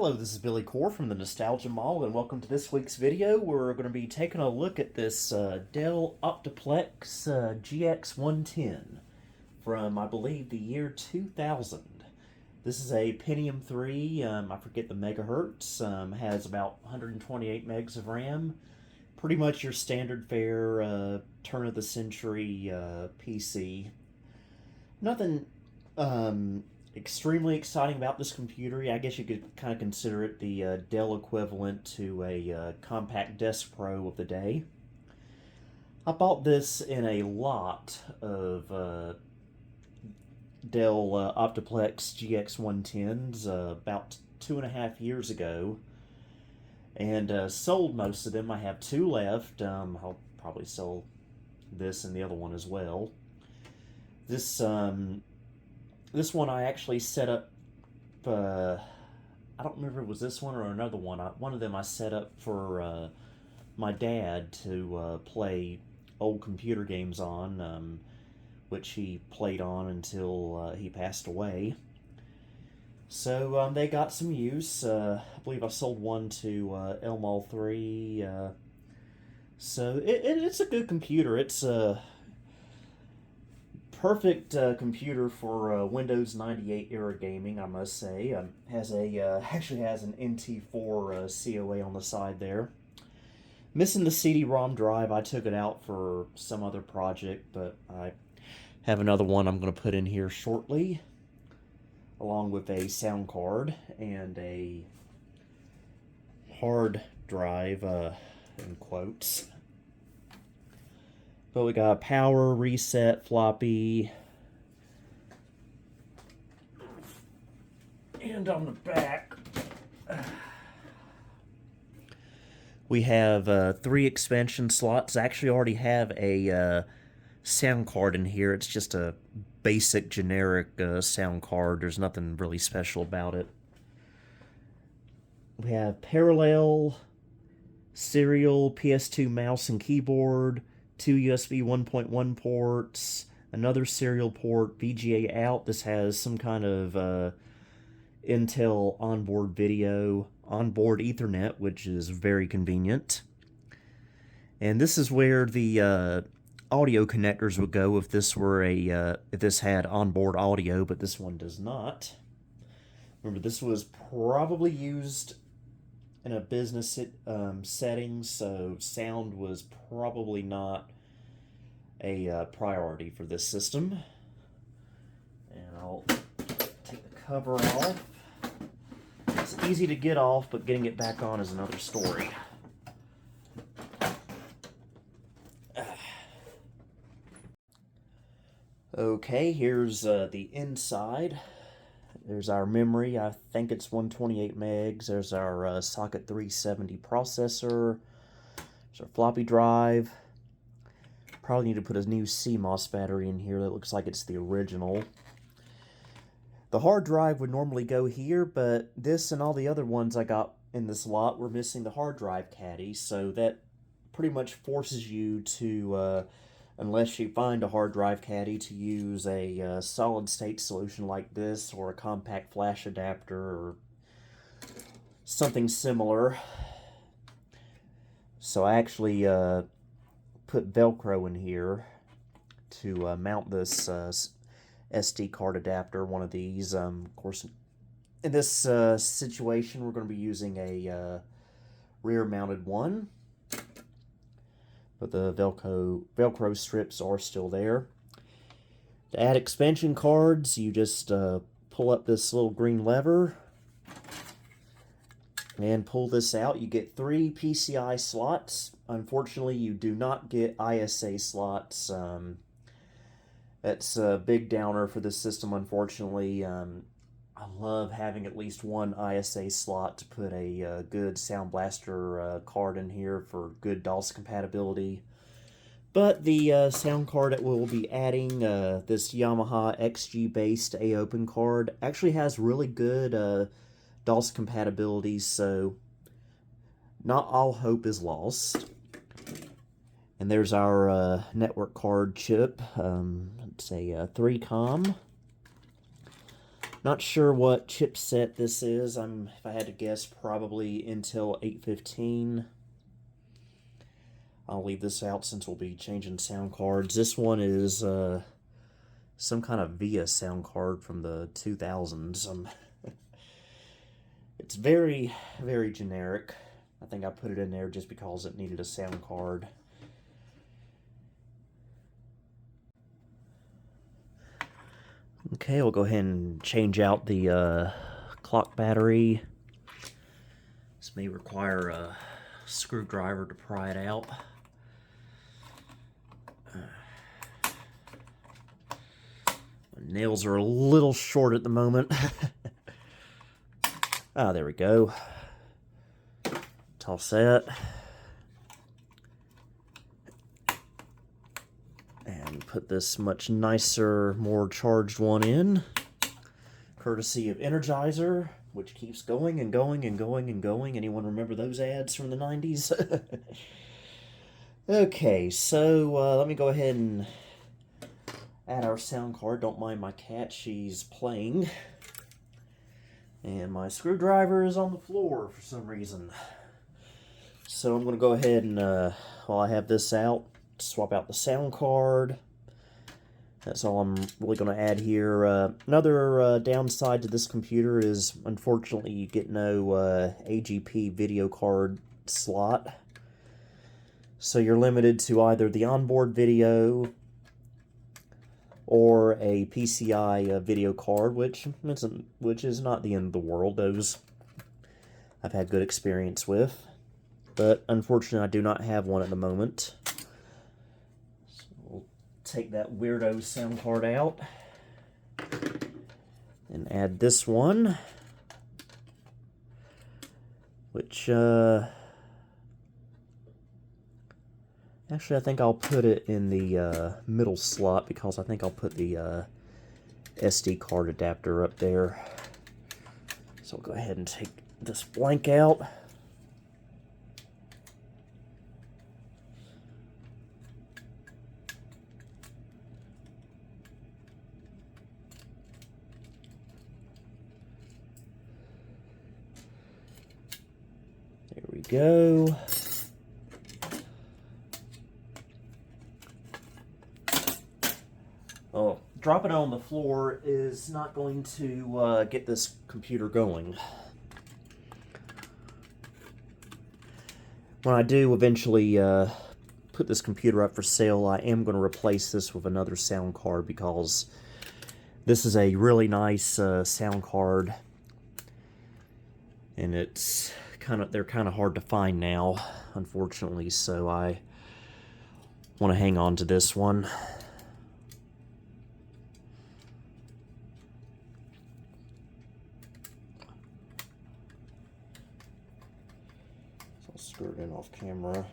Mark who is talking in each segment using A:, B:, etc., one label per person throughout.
A: Hello, this is Billy Core from the Nostalgia Mall, and welcome to this week's video. We're going to be taking a look at this Dell OptiPlex GX110 from, I believe, the year 2000. This is a Pentium 3, I forget the megahertz, has about 128 megs of RAM. Pretty much your standard fare turn-of-the-century PC. Nothing extremely exciting about this computer. I guess you could kind of consider it the Dell equivalent to a compact desk pro of the day. I bought this in a lot of Dell OptiPlex GX110s about 2.5 years ago, and sold most of them. I have two left. I'll probably sell this and the other one as well. This one I actually set up, I don't remember if it was this one or another one. One of them I set up for my dad to play old computer games on, which he played on until he passed away. So they got some use. I believe I sold one to Elmall 3. So it's a good computer. It's a perfect computer for Windows 98 era gaming, I must say. Actually has an NT4 COA on the side there. Missing the CD-ROM drive. I took it out for some other project, but I have another one I'm going to put in here shortly, along with a sound card and a hard drive, in quotes. But we got power, reset, floppy. And on the back, we have 3 expansion slots. I actually already have a sound card in here. It's just a basic, generic sound card. There's nothing really special about it. We have parallel, serial, PS2 mouse and keyboard, 2 USB 1.1 ports, another serial port, VGA out. This has some kind of Intel onboard video, onboard Ethernet, which is very convenient. And this is where the audio connectors would go if this were if this had onboard audio, but this one does not. Remember, this was probably used in a business setting, so sound was probably not a priority for this system. And I'll take the cover off. It's easy to get off, but getting it back on is another story. Okay, here's the inside. There's our memory. I think it's 128 megs. There's our socket 370 processor. There's our floppy drive. Probably need to put a new CMOS battery in here. That looks like it's the original. The hard drive would normally go here, but this and all the other ones I got in this lot were missing the hard drive caddy, so that pretty much forces you to, unless you find a hard drive caddy, to use a solid-state solution like this, or a compact flash adapter, or something similar. So I actually put Velcro in here to mount this SD card adapter, one of these. Of course, in this situation, we're going to be using a rear-mounted one, but the Velcro strips are still there. To add expansion cards, you just pull up this little green lever and pull this out. You get 3 PCI slots. Unfortunately, you do not get ISA slots. That's a big downer for this system, unfortunately. I love having at least one ISA slot to put a good Sound Blaster card in here for good DOS compatibility. But the sound card that we'll be adding, this Yamaha XG-based A-Open card, actually has really good DOS compatibility, so not all hope is lost. And there's our network card chip. It's a 3-COM. Not sure what chipset this is. If I had to guess, probably Intel 815. I'll leave this out since we'll be changing sound cards. This one is some kind of VIA sound card from the 2000s. It's very, very generic. I think I put it in there just because it needed a sound card. Okay, we'll go ahead and change out the clock battery. This may require a screwdriver to pry it out. My nails are a little short at the moment. Ah, there we go. Toss that. And put this much nicer, more charged one in. Courtesy of Energizer, which keeps going and going and going and going. Anyone remember those ads from the 90s? Okay, so let me go ahead and add our sound card. Don't mind my cat, she's playing. And my screwdriver is on the floor for some reason. So I'm going to go ahead and, while I have this out, swap out the sound card. That's all I'm really going to add here. Another downside to this computer is, unfortunately, you get no AGP video card slot. So you're limited to either the onboard video or a PCI video card, which is not the end of the world. Those I've had good experience with. But unfortunately, I do not have one at the moment. So we'll take that weirdo sound card out and add this one, which actually I think I'll put it in the middle slot because I think I'll put the SD card adapter up there. So I'll go ahead and take this blank out. There we go. Oh, dropping it on the floor is not going to get this computer going. When I do eventually put this computer up for sale, I am going to replace this with another sound card because this is a really nice sound card, and they're kind of hard to find now, unfortunately, so I want to hang on to this one. So I'll screw it in off camera.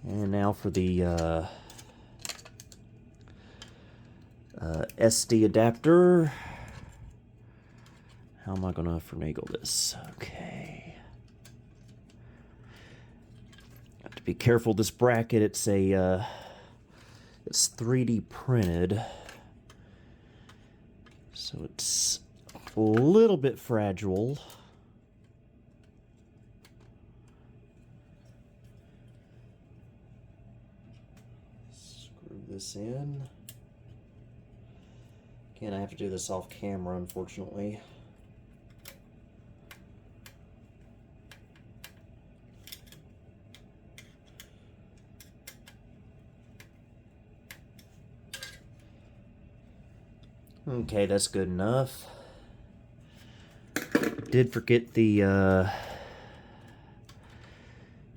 A: And now for the SD adapter. How am I going to finagle this? Okay. Have to be careful. This bracket, it's 3D printed, so it's a little bit fragile. Screw this in. Again, I have to do this off camera, unfortunately. Okay, that's good enough. Did forget the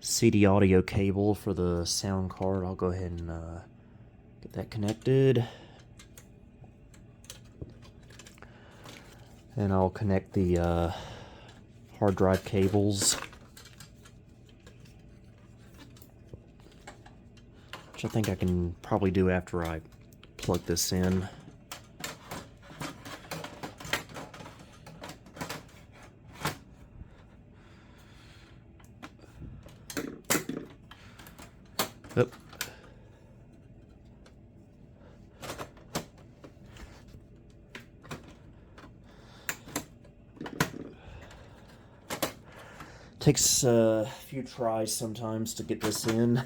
A: CD audio cable for the sound card. I'll go ahead and get that connected. And I'll connect the hard drive cables, which I think I can probably do after I plug this in. Oop. Takes a few tries sometimes to get this in.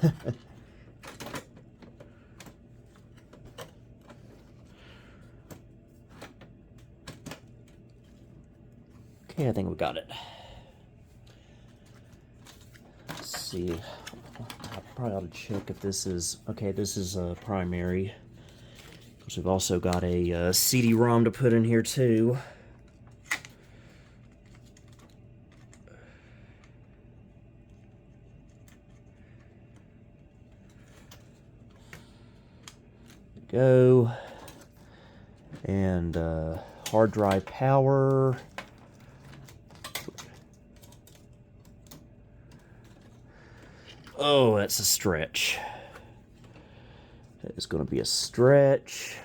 A: Okay, I think we got it. Let's see. I probably ought to check if this is... Okay, this is a primary. Because we've also got a CD-ROM to put in here, too. Go. And hard drive power. Oh, that's a stretch. That is going to be a stretch.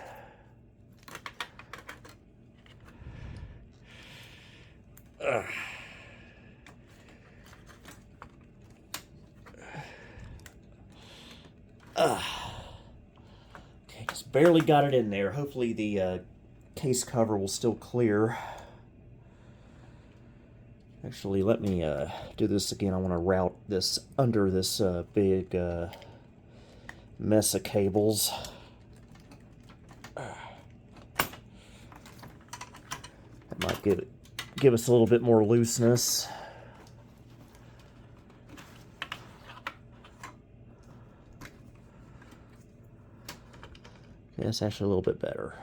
A: Ugh. Okay, just barely got it in there. Hopefully the case cover will still clear. Actually, let me do this again. I want to route this under this big mess of cables. That might give us a little bit more looseness. Yeah, that's actually a little bit better.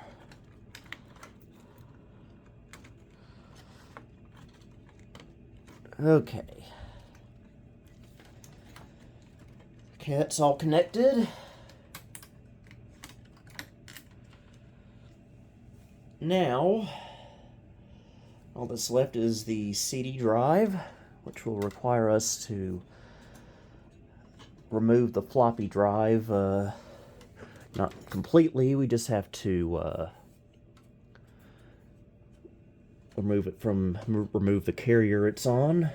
A: Okay. Okay, that's all connected. Now, all that's left is the CD drive, which will require us to remove the floppy drive. Not completely, we just have to remove the carrier it's on.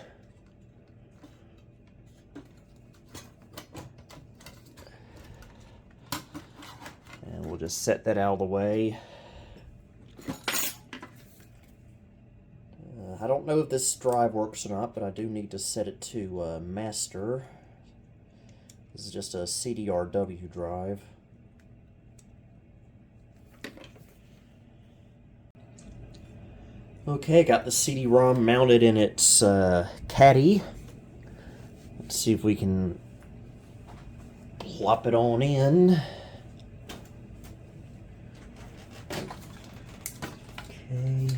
A: And we'll just set that out of the way. I don't know if this drive works or not, but I do need to set it to master. This is just a CDRW drive. Okay, got the CD-ROM mounted in its caddy. Let's see if we can plop it on in. Okay.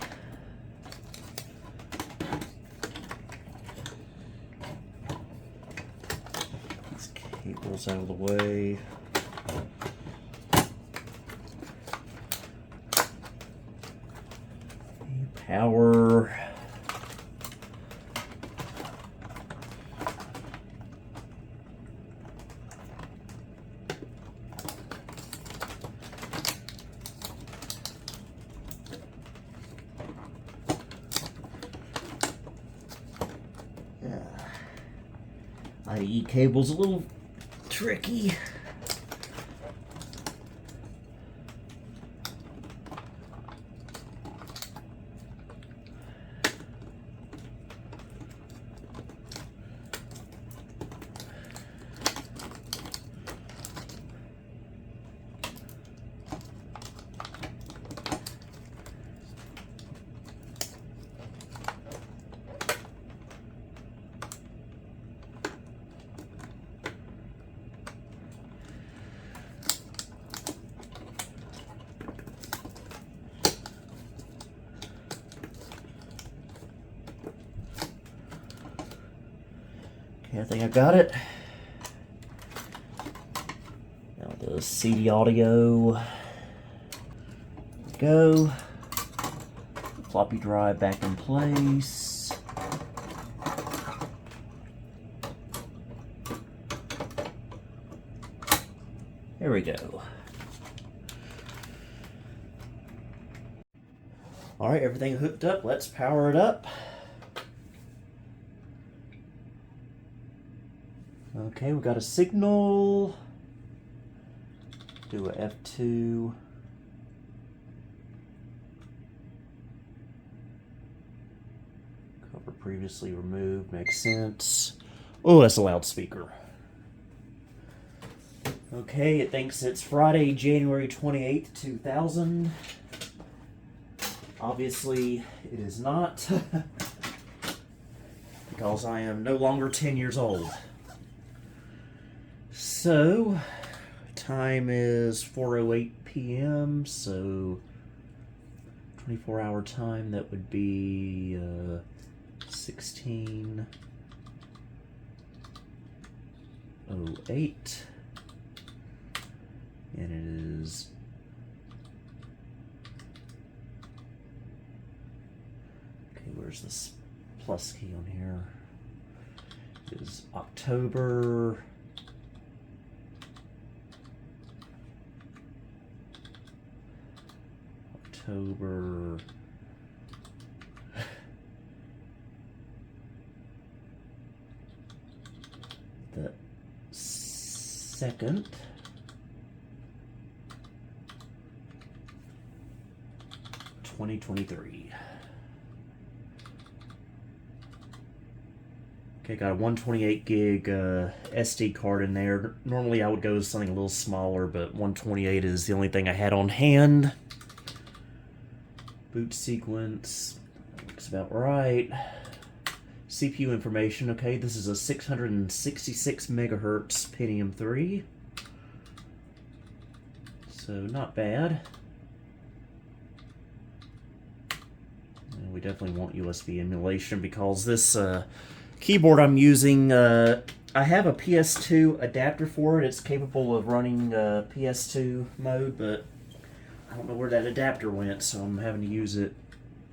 A: These cables out of the way. Power. IE cable's a little tricky. Okay, I think I got it. Now the CD audio. Go. Floppy drive back in place. There we go. Alright, everything hooked up. Let's power it up. Okay, we got a signal. Do a F2. Cover previously removed, makes sense. Oh, that's a loudspeaker. Okay, it thinks it's Friday, January 28th, 2000. Obviously, it is not, because I am no longer 10 years old. So, time is 4:08 p.m., so 24-hour time, that would be 16:08. And it is okay, where's this plus key on here? It is October the 2nd, 2023. Okay, got a 128 gig SD card in there. Normally I would go with something a little smaller, but 128 is the only thing I had on hand. Boot sequence, looks about right. CPU information, okay, this is a 666 megahertz Pentium 3. So not bad. And we definitely want USB emulation because this keyboard I'm using, I have a PS2 adapter for it. It's capable of running PS2 mode, but I don't know where that adapter went, so I'm having to use it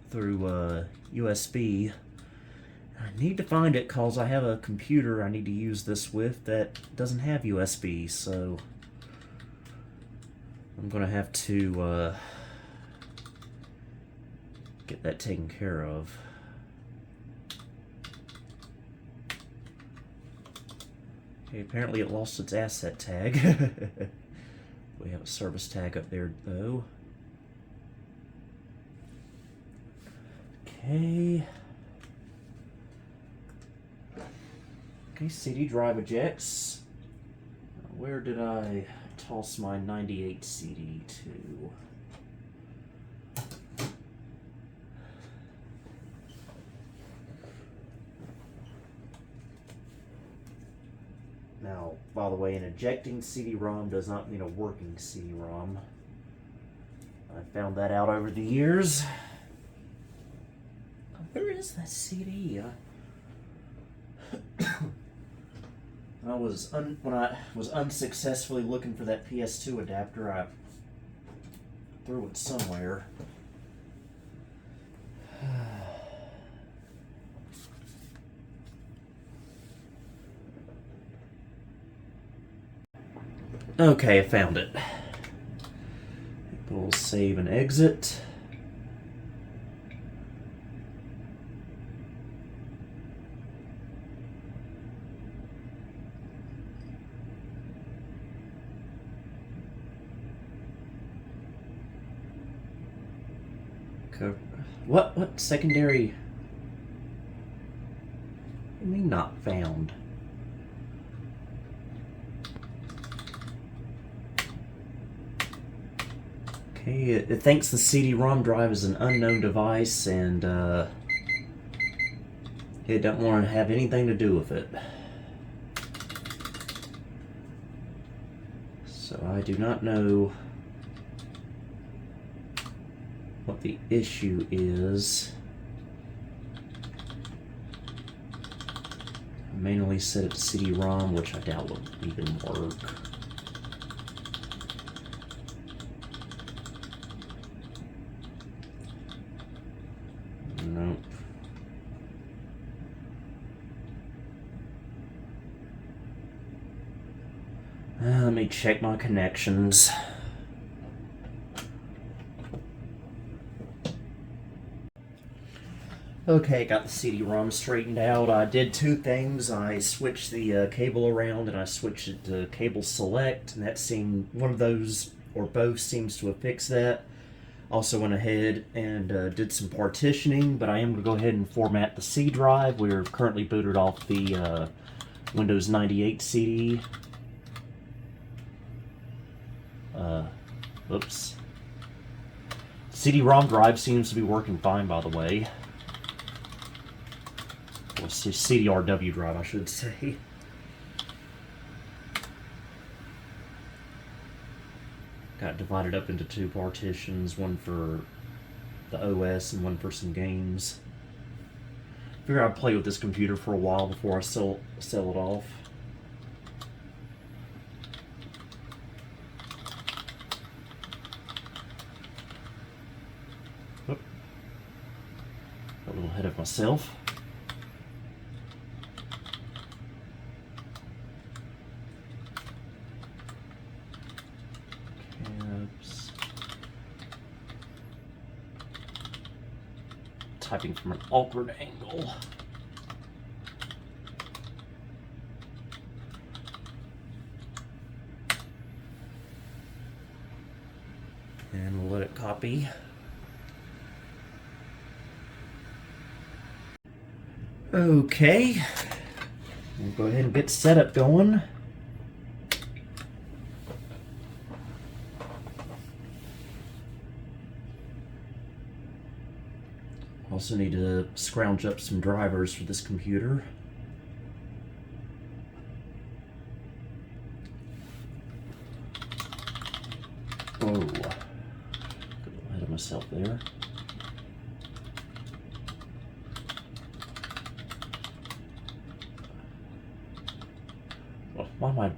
A: through USB. I need to find it because I have a computer I need to use this with that doesn't have USB, so I'm going to have to get that taken care of. Okay, apparently it lost its asset tag. We have a service tag up there, though. Okay. Okay, CD drive ejects. Where did I toss my 98 CD to? Now, by the way, an ejecting CD-ROM does not mean a working CD-ROM. I found that out over the years. Where is that CD? When I was unsuccessfully looking for that PS2 adapter, I threw it somewhere. Okay, I found it. We'll save and exit. What secondary? What do you mean not found? Okay, it thinks the CD-ROM drive is an unknown device, and it doesn't want to have anything to do with it. So I do not know what the issue is. I manually set it to CD-ROM, which I doubt would even work. Nope. Let me check my connections. Okay, got the CD-ROM straightened out. I did two things. I switched the cable around, and I switched it to cable select, and that seemed, one of those or both seems to have fixed that. Also went ahead and did some partitioning, but I am going to go ahead and format the C drive. We're currently booted off the Windows 98 CD. Oops. CD-ROM drive seems to be working fine, by the way. Well, CDRW drive, I should say. Got divided up into two partitions, one for the OS and one for some games. Figure I'd play with this computer for a while before I sell it off. Oop. Got a little ahead of myself. Typing from an awkward angle. And we'll let it copy. Okay. We'll go ahead and get setup going. Also need to scrounge up some drivers for this computer. Oh, got a little ahead of myself there. Well, why am I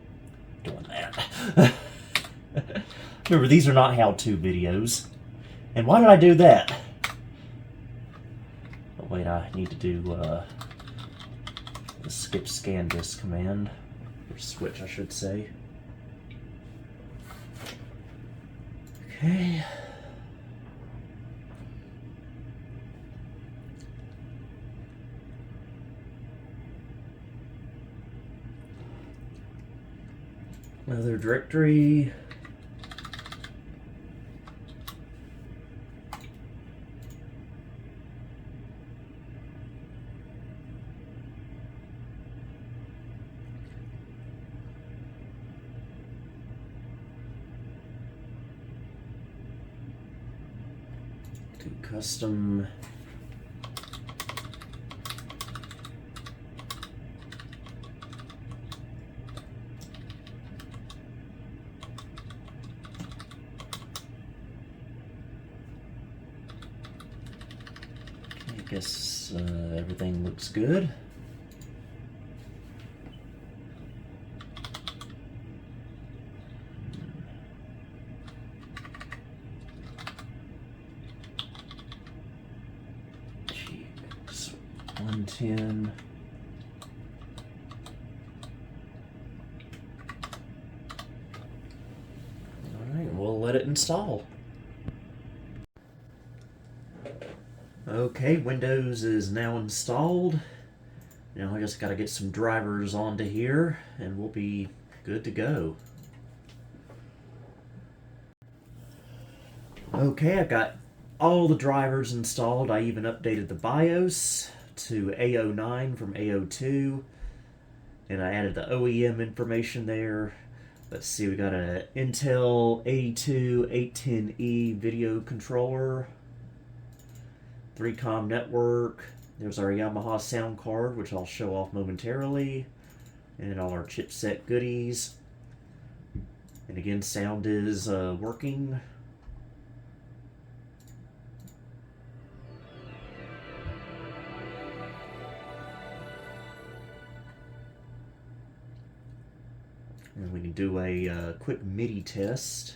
A: doing that? Remember, these are not how-to videos. And why did I do that? Wait, I need to do the skip scan disk command, or switch I should say. Okay. Another directory. Custom I guess everything looks good. GX110. Alright, we'll let it install. Okay, Windows is now installed. Now I just got to get some drivers onto here and we'll be good to go. Okay, I've got all the drivers installed. I even updated the BIOS to A09 from A02, and I added the OEM information there. Let's see, we got a Intel 82810E video controller, 3-com network. There's our Yamaha sound card, which I'll show off momentarily, and all our chipset goodies. And again, sound is working. And we can do a quick MIDI test.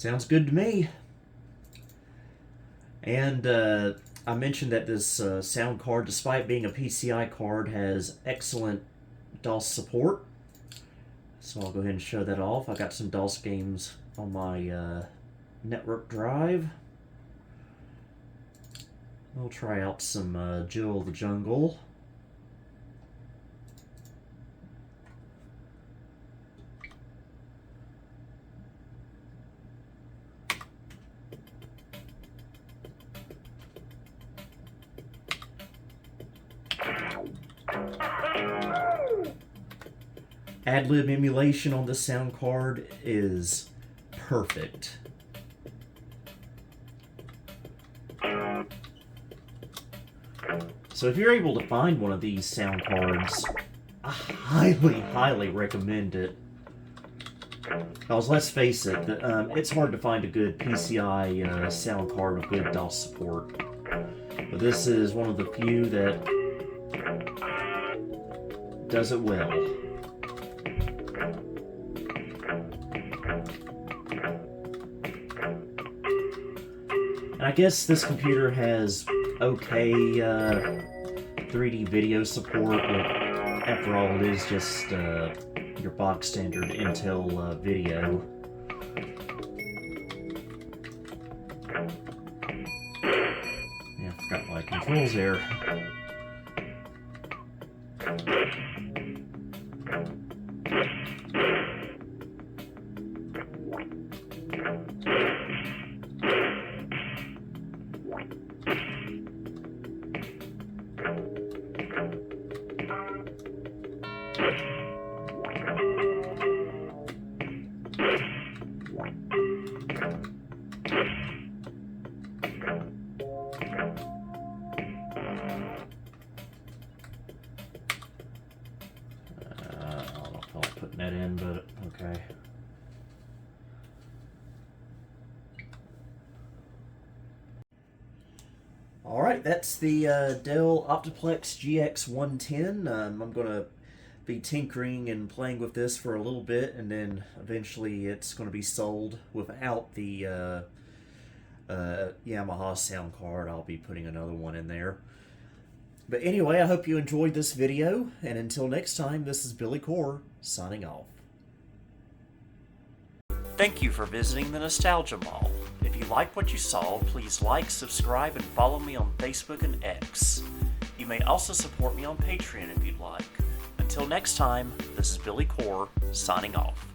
A: Sounds good to me. And I mentioned that this sound card, despite being a PCI card, has excellent DOS support. So I'll go ahead and show that off. I got some DOS games on my network drive. We'll try out some Jill of the Jungle. Ad-lib emulation on this sound card is perfect. So if you're able to find one of these sound cards, I highly recommend it. Because let's face it, it's hard to find a good PCI sound card with good DOS support. But this is one of the few that does it well. And I guess this computer has okay 3D video support, but after all, it is just your box standard Intel video. Yeah, I forgot my controls there. Putting that in, but okay. Alright, that's the Dell OptiPlex GX110. I'm going to be tinkering and playing with this for a little bit, and then eventually it's going to be sold without the Yamaha sound card. I'll be putting another one in there. But anyway, I hope you enjoyed this video, and until next time, this is Billy Core, signing off. Thank you for visiting the Nostalgia Mall. If you liked what you saw, please like, subscribe, and follow me on Facebook and X. You may also support me on Patreon if you'd like. Until next time, this is Billy Core, signing off.